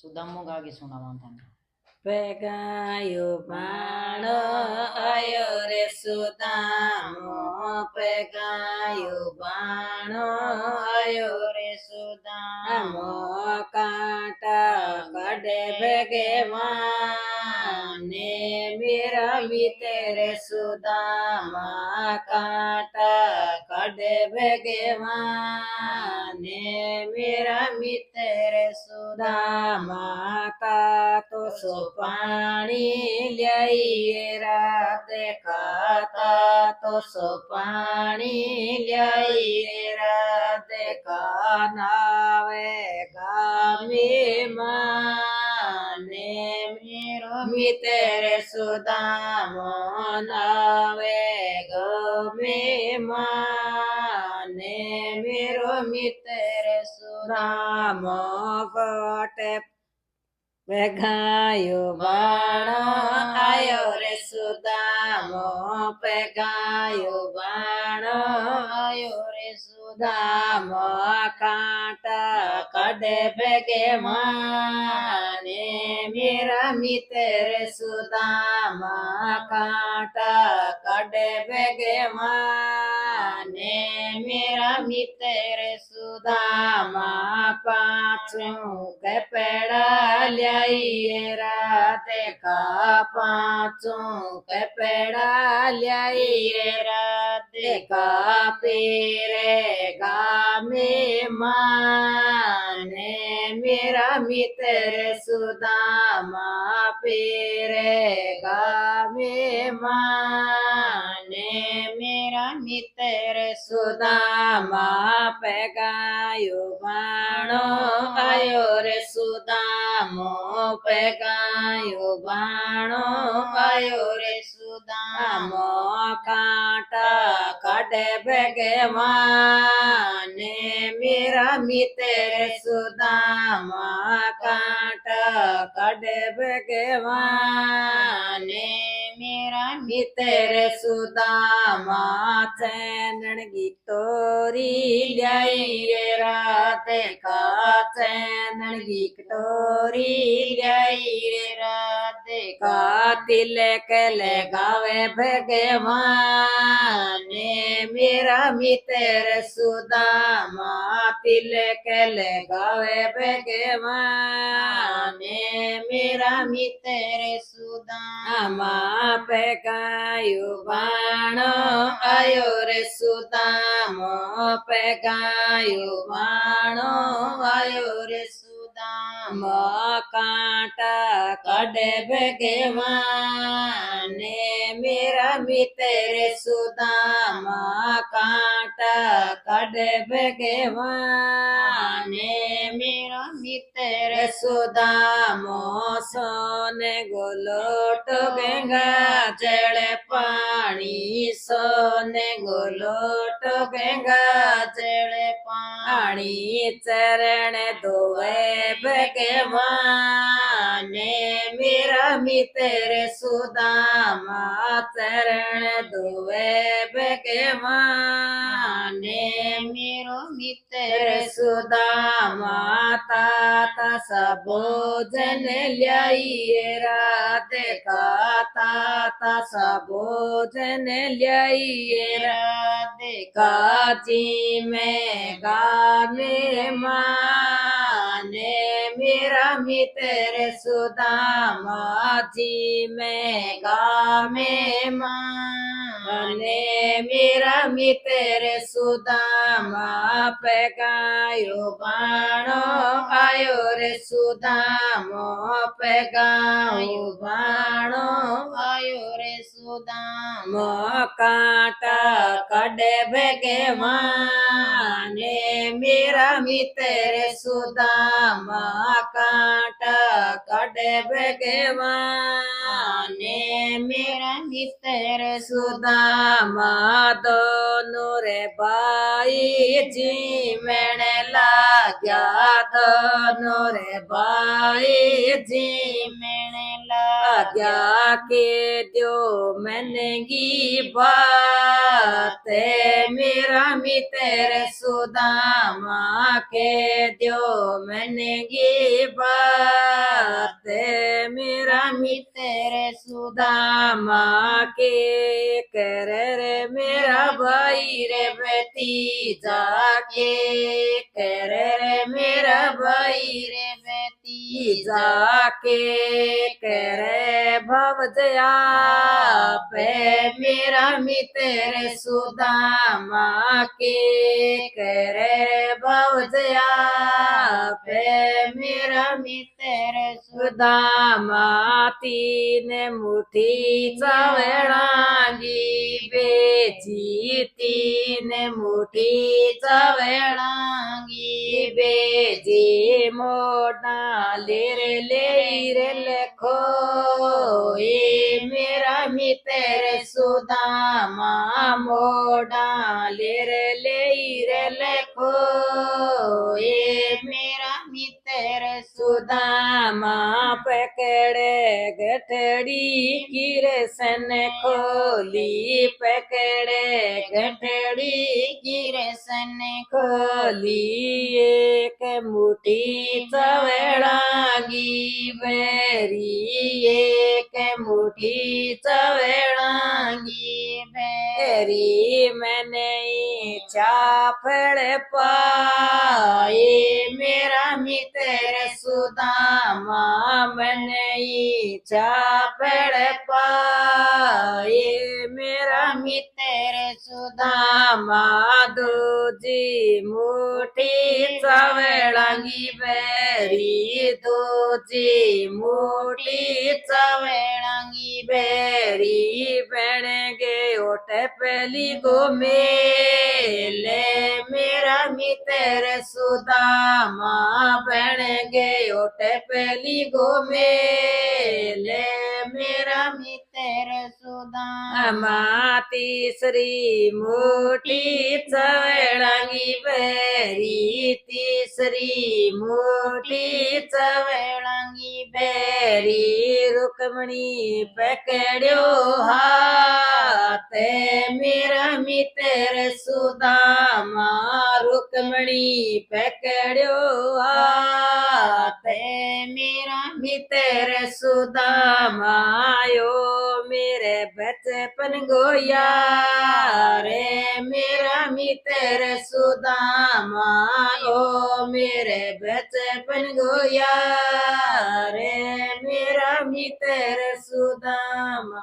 सुदामो गा के सुनावा थाने। पेगायो बाण आयो रे सुदामो, पेगायो बाण आयो रे सुदामो, कांटा कड़े भेगे माने मेरा भी तेरे सुदामा, कांटा कड़े भेगे माने मेरा भी तेरे सुदामा, का तो सो पानी ल्याइए राते, खाता तो सो पानी ल्याइए राते, का नावे गामी माने मेरो मी तेरे सुदामो, नावे गमे माने मेरो मी तेरे सुदामो, गोटे पेगायो बाण आयो रे सुदामो, पेगायो बाण आयो रे सुदामो, कांटा कड़े भेगे माने मेरा मी तेरे सुदामा, कांटा कड़े भेगे माने मेरा मी तेरे सुदामा, पाँचों के पेड़ा ल्याइए राते, का पाँचों के पेड़ा ल्याइए राते, का पीरे गामे माने मेरा मी तेरे सुदामा, पीरे गामे माने मेरा मी तेरे सुदामा, पेगायो बाण आयो रे सुदामो, पेगायो बाण आयो रे सुदामो, कांटा कड़े भेगे माने मेरा मी तेरे सुदामा, कांटा कड़े भेगे माने मेरा मी तेरे सुदामा, चैनन की तोरी ल्याइए राते, का चैनन की कटोरी ल्याइए राते, का तिलक लगावे भेगे माने मेरा मी तेरे सुदामा, तिलक लगावे भेगे माने मेरा मी तेरे सुदामा, पेगायो बाण आयो रे सुदामो, पेगायो बाण आयो रे सुदामो, कांटा कड़े भेगे माने मेरा मी तेरे सुदामा, कांटा कड़े भेगे माने मेरा मी तेरे सुदामो, सोने गोलोट गंगा जड़े पानी, सोने गोलोट गंगा जड़े पानी, चरण धोए भेगे माने मेरा मी तेरे सुदामा, चरण धोए भेगे माने मेरो मी तेरे सुदामा, ताता सब भोजन ल्याइए राते, का ताता सब भोजन ल्याइए राते, का जी में गाने माने मेरा मी तेरे सुदामा, जी में गामे माने मेरा मी तेरे सुदामा, पेगायो बाण आयो रे सुदामो, पेगायो बाण आयो रे सुदामो, कांटा कड़े भेगे माने मेरा मी तेरे सुदामा, कांटा कड़े भेगे माने मेरा मी तेरे सुदामा, दोनों रे भाई जी मैंने लाग्या, दोनों रे भाई जी मैंने क्या के दो मैंने की बात मेरा मित्र सुदामा के दो मैंने की बात मेरा मित्र सुदामा के कर रे मेरा भाई रे भतीजा के कर रे मेरा भाई रे भतीजा के करे भव दया पे मेरा मित्र सुदामा के करे भव दया पे मेरा मित्र सुदामा तीन मुठी चवळांगी बेची तीन मुठी चवळांगी बेजी मोडा ले लखो ये मेरा मित्र सुदामा मोडा ले लखो ये मेरा मित्र सुदामा पकड़े गठड़ी गिरसन खोली पकड़े गठड़ी गिरसन खोली एक मुठी चवड़ांगी बेरी एक मुठी चवड़ांगी बेरी मैंने चाफड़ पाए मेरा मित्र सुदामा मैंने चाफड़ पाए मेरा मित्र सुदामा दूजी मुठी चवड़ांगी बेरी दूजी मुठी चवड़ांगी बेरी बन गए ओट पहली गो मेले मेरा मित्र सुदामा बन गए ओट पहली गो मेले मेरा मित्र सुदामा तीसरी मुठी चवड़ांगी बेरी तीसरी मुठी चवड़ांगी बेरी रुक्मणी पकड़ो हाथ मेरा मित्र सुदामा रुक्मणी पकड़ो हाथ मेरा मित्र सुदामा यो मेरे बचपन गोया रे मेरा मित्र सुदामा ओ मेरे बचपन गोया रे मेरा मित्र सुदामा।